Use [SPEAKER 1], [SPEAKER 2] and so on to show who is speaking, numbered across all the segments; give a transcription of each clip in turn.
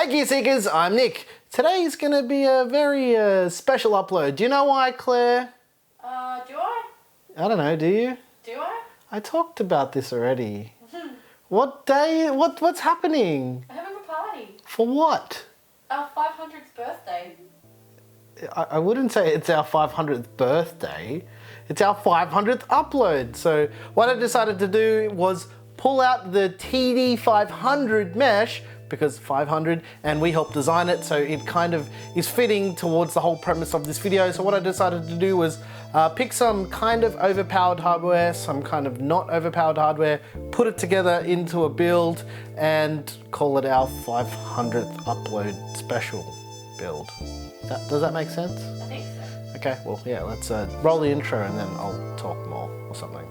[SPEAKER 1] Gear Seekers, I'm Nick. Today's going to be a very special upload. Do you know why, Claire?
[SPEAKER 2] Do I?
[SPEAKER 1] I don't know, do you?
[SPEAKER 2] Do I?
[SPEAKER 1] I talked about this already. What day? What's happening?
[SPEAKER 2] We're having a party.
[SPEAKER 1] For what?
[SPEAKER 2] Our 500th birthday.
[SPEAKER 1] I wouldn't say it's our 500th birthday. It's our 500th upload. So what I decided to do was pull out the TD500 mesh, because 500, and we helped design it, so it kind of is fitting towards the whole premise of this video. So what I decided to do was pick some kind of overpowered hardware, some kind of not overpowered hardware, put it together into a build, and call it our 500th upload special build. Does that make sense?
[SPEAKER 2] I think so.
[SPEAKER 1] Okay, well, yeah, let's roll the intro and then I'll talk more or something.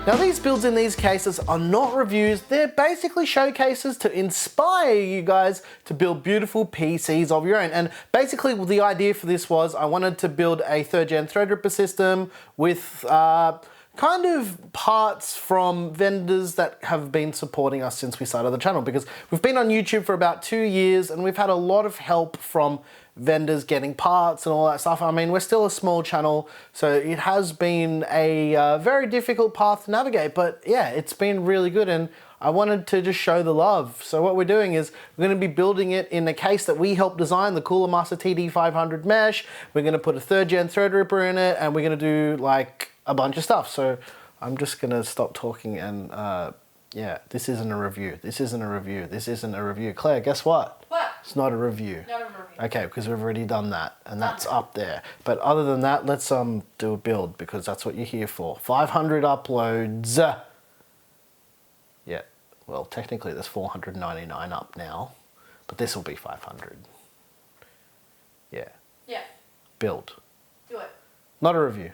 [SPEAKER 1] Now these builds in these cases are not reviews, they're basically showcases to inspire you guys to build beautiful PCs of your own. And basically the idea for this was I wanted to build a 3rd gen Threadripper system with kind of parts from vendors that have been supporting us since we started the channel, because we've been on YouTube for about 2 years and we've had a lot of help from vendors getting parts and all that stuff. I mean, we're still a small channel, so it has been a very difficult path to navigate, but yeah, it's been really good and I wanted to just show the love. So what we're doing is we're going to be building it in a case that we helped design, the Cooler Master TD500 mesh. We're going to put a 3rd gen Threadripper in it and we're going to do like a bunch of stuff. So I'm just going to stop talking and yeah, this isn't a review. This isn't a review. This isn't a review. Claire, guess what?
[SPEAKER 2] What?
[SPEAKER 1] It's not a review.
[SPEAKER 2] Not a review.
[SPEAKER 1] Okay, because we've already done that and that's up there. But other than that, let's do a build because that's what you're here for. 500 uploads. Yeah, well, technically there's 499 up now, but this will be 500. Yeah.
[SPEAKER 2] Yeah.
[SPEAKER 1] Build.
[SPEAKER 2] Do it.
[SPEAKER 1] Not a review.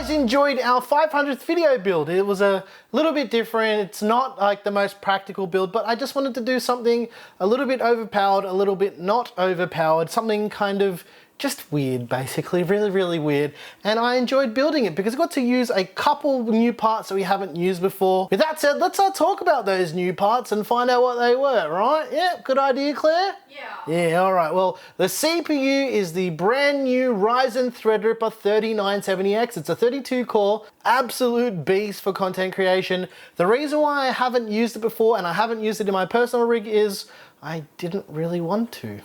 [SPEAKER 1] guys enjoyed our 500th video build. It was a little bit different. It's not like the most practical build, but I just wanted to do something a little bit overpowered, a little bit not overpowered, something kind of just weird, basically, really weird. And I enjoyed building it because I got to use a couple new parts that we haven't used before. With that said, let's talk about those new parts and find out what they were, right? Yeah, good idea, Claire?
[SPEAKER 2] Yeah.
[SPEAKER 1] Yeah, all right. Well, the CPU is the brand new Ryzen Threadripper 3970X. It's a 32 core, absolute beast for content creation. The reason why I haven't used it before and I haven't used it in my personal rig is I didn't really want to.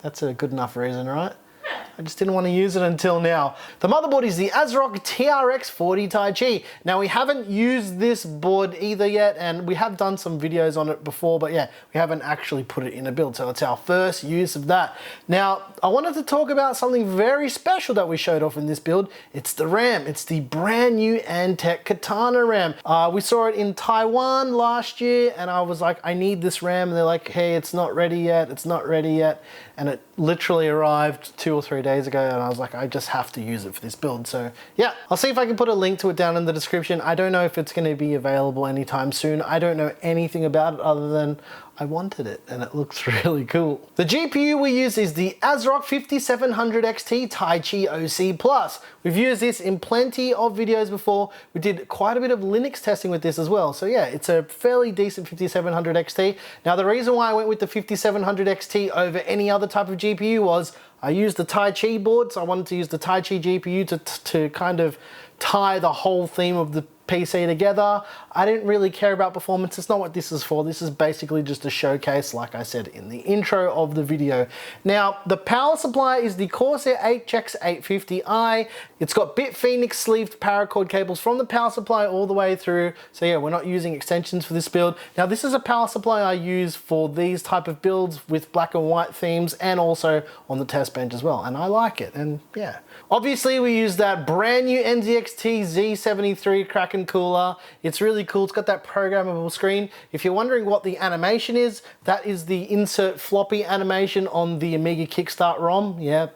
[SPEAKER 1] That's a good enough reason, right? I just didn't want to use it until now. The motherboard is the ASRock TRX 40 Tai Chi. Now we haven't used this board either yet, and we have done some videos on it before, but yeah, we haven't actually put it in a build, so it's our first use of that. Now, I wanted to talk about something very special that we showed off in this build. It's the RAM. It's the brand new Antec Katana RAM. We saw it in Taiwan last year, and I was like, I need this RAM, and they're like, hey, it's not ready yet, it's not ready yet, and it literally arrived 2 or 3 days ago, and I was like, I just have to use it for this build. So yeah, I'll see if I can put a link to it down in the description. I don't know if it's going to be available anytime soon. I don't know anything about it other than I wanted it and it looks really cool. The GPU we use is the ASRock 5700 XT Tai Chi OC Plus. We've used this in plenty of videos before. We did quite a bit of Linux testing with this as well. So yeah, it's a fairly decent 5700 XT. Now the reason why I went with the 5700 XT over any other type of GPU was I used the Tai Chi board, so I wanted to use the Tai Chi GPU to kind of tie the whole theme of the PC together. I didn't really care about performance. It's not what this is for. This is basically just a showcase, like I said in the intro of the video. Now, the power supply is the Corsair HX850i. It's got BitPhoenix sleeved paracord cables from the power supply all the way through. So yeah, we're not using extensions for this build. Now, this is a power supply I use for these type of builds with black and white themes and also on the test bench as well. And I like it, and yeah. Obviously, we use that brand new NZXT Z73 Kraken cooler. It's really cool. It's got that programmable screen. If you're wondering what the animation is, that is the insert floppy animation on the Amiga Kickstart ROM. Yeah,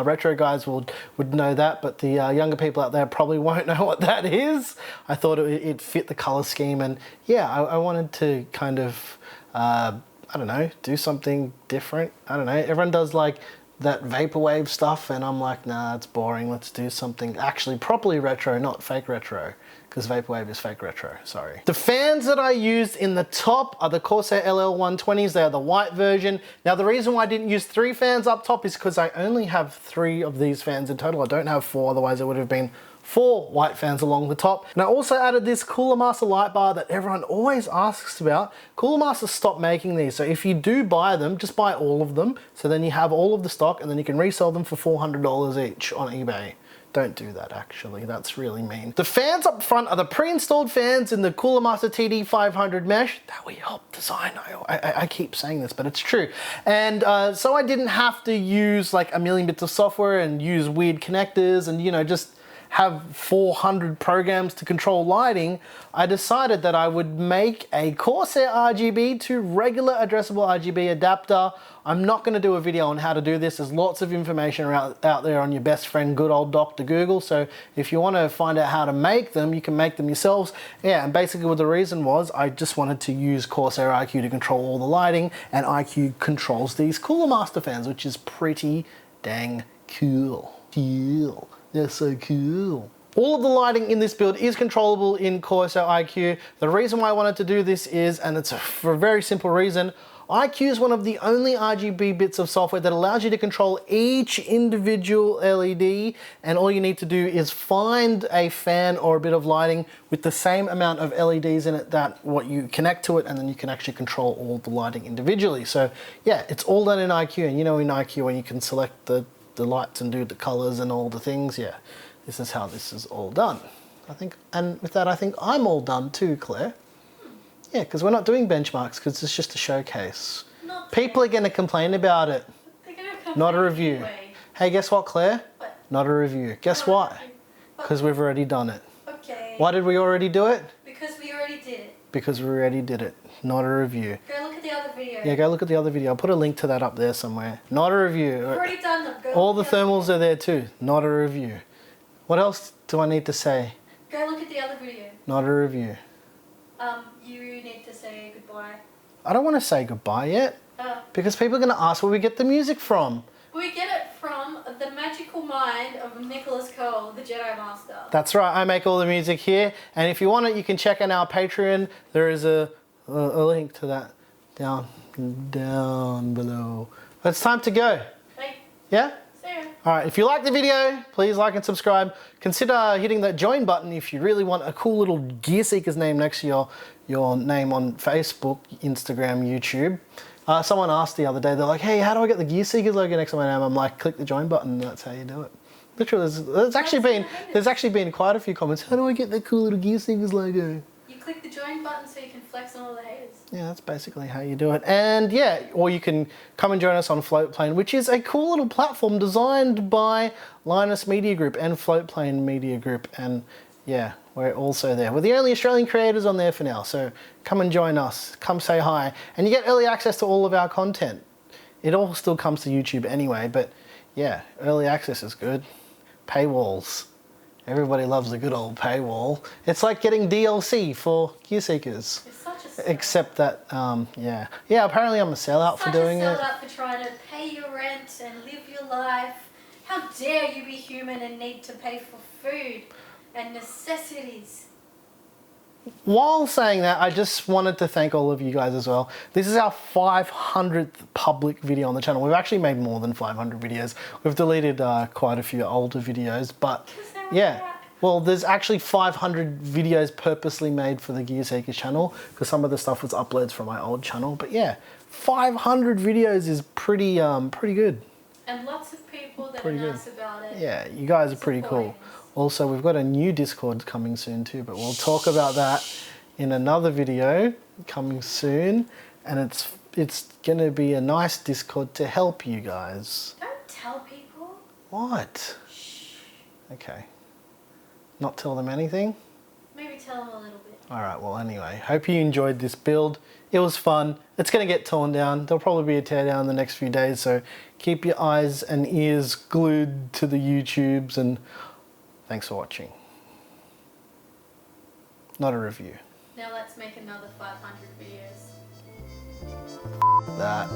[SPEAKER 1] retro guys would know that, but the younger people out there probably won't know what that is. I thought it fit the color scheme, and yeah, I wanted to kind of, I don't know, do something different. I don't know, everyone does like that vaporwave stuff, and I'm like, nah, it's boring. Let's do something actually properly retro, not fake retro, because vaporwave is fake retro, sorry. The fans that I used in the top are the Corsair LL120s. They are the white version. Now, the reason why I didn't use 3 fans up top is because I only have 3 of these fans in total. I don't have 4, otherwise it would have been 4 white fans along the top. And I also added this Cooler Master light bar that everyone always asks about. Cooler Master stopped making these, so if you do buy them, just buy all of them, so then you have all of the stock and then you can resell them for $400 each on eBay. Don't do that, actually, that's really mean. The fans up front are the pre-installed fans in the Cooler Master TD500 mesh that we helped design. I keep saying this, but it's true. And so I didn't have to use like a million bits of software and use weird connectors and, you know, just have 400 programs to control lighting. I decided that I would make a Corsair RGB to regular addressable RGB adapter. I'm not going to do a video on how to do this. There's lots of information out there on your best friend, good old Dr. Google. So if you want to find out how to make them, you can make them yourselves. Yeah, and basically what the reason was, I just wanted to use Corsair iQ to control all the lighting, and iQ controls these Cooler Master fans, which is pretty dang cool. They're so cool. All of the lighting in this build is controllable in Corsair iQ. The reason why I wanted to do this is, and it's for a very simple reason, iQ is one of the only RGB bits of software that allows you to control each individual LED, and all you need to do is find a fan or a bit of lighting with the same amount of LEDs in it that what you connect to it, and then you can actually control all the lighting individually. So yeah, it's all done in iQ, and you know in iQ when you can select the lights and do the colors and all the things, yeah, this is how this is all done. I think, and with that, I think I'm all done too, Claire. Yeah, because we're not doing benchmarks because it's just a showcase. People are going to complain about it.
[SPEAKER 2] They're gonna come
[SPEAKER 1] Not a review.
[SPEAKER 2] anyway.
[SPEAKER 1] Hey, guess what, Claire?
[SPEAKER 2] What?
[SPEAKER 1] Not a review. Guess why? Because we've already done it.
[SPEAKER 2] Okay.
[SPEAKER 1] Why did we already do it?
[SPEAKER 2] Because we already did it.
[SPEAKER 1] Because we already did it. Not a review.
[SPEAKER 2] Go look at the other video.
[SPEAKER 1] Yeah, go look at the other video. I'll put a link to that up there somewhere. Not a review.
[SPEAKER 2] We've already done them. Go
[SPEAKER 1] All the
[SPEAKER 2] look at
[SPEAKER 1] thermals are there too. Not a review. What else do I need to say?
[SPEAKER 2] Go look at the other video.
[SPEAKER 1] Not a review.
[SPEAKER 2] You need to say goodbye.
[SPEAKER 1] I don't want to say goodbye yet because people are going to ask where we get the music from.
[SPEAKER 2] We get it from the magical mind of Nicholas Cole, the Jedi Master.
[SPEAKER 1] That's right, I make all the music here, and if you want it, you can check out our Patreon. There is a link to that down below. But it's time to go.
[SPEAKER 2] Hey,
[SPEAKER 1] Yeah?
[SPEAKER 2] see ya.
[SPEAKER 1] All right, if you like the video, please like and subscribe. Consider hitting that join button if you really want a cool little Gear Seekers name next to your name on Facebook, Instagram, YouTube. Someone asked the other day, they're like, hey, how do I get the Gear Seekers logo next to my name? I'm like, click the join button, and that's how you do it. Literally, there's actually been quite a few comments. How do I get the cool little Gear Seekers logo?
[SPEAKER 2] You click the join button so you can flex on all the haters.
[SPEAKER 1] Yeah, that's basically how you do it. And yeah, or you can come and join us on Floatplane, which is a cool little platform designed by Linus Media Group and Floatplane Media Group. And yeah, we're also there. We're the only Australian creators on there for now. So come and join us. Come say hi. And you get early access to all of our content. It all still comes to YouTube anyway, but yeah, early access is good. Paywalls. Everybody loves a good old paywall. It's like getting DLC for Gear Seekers.
[SPEAKER 2] It's such a sellout.
[SPEAKER 1] Except that, yeah, apparently I'm a sellout for doing it.
[SPEAKER 2] Such a sellout for trying to pay your rent and live your life. How dare you be human and need to pay for food and necessities.
[SPEAKER 1] While saying that, I just wanted to thank all of you guys as well. This is our 500th public video on the channel. We've actually made more than 500 videos. We've deleted quite a few older videos, but yeah. Well, there's actually 500 videos purposely made for the Gear Seekers channel because some of the stuff was uploads from my old channel. But yeah, 500 videos is pretty good.
[SPEAKER 2] And lots of people that are nice about it.
[SPEAKER 1] Yeah, you guys are pretty cool. Also, we've got a new Discord coming soon too, but we'll talk about that in another video coming soon. And it's gonna be a nice Discord to help you guys.
[SPEAKER 2] Don't tell people.
[SPEAKER 1] What?
[SPEAKER 2] Shh.
[SPEAKER 1] Okay. Not tell them anything?
[SPEAKER 2] Maybe tell them a little bit.
[SPEAKER 1] All right, well anyway, hope you enjoyed this build. It was fun. It's gonna get torn down. There'll probably be a tear down in the next few days, so keep your eyes and ears glued to the YouTubes, and thanks for watching. Not a review.
[SPEAKER 2] Now let's make another 500 videos.
[SPEAKER 1] That.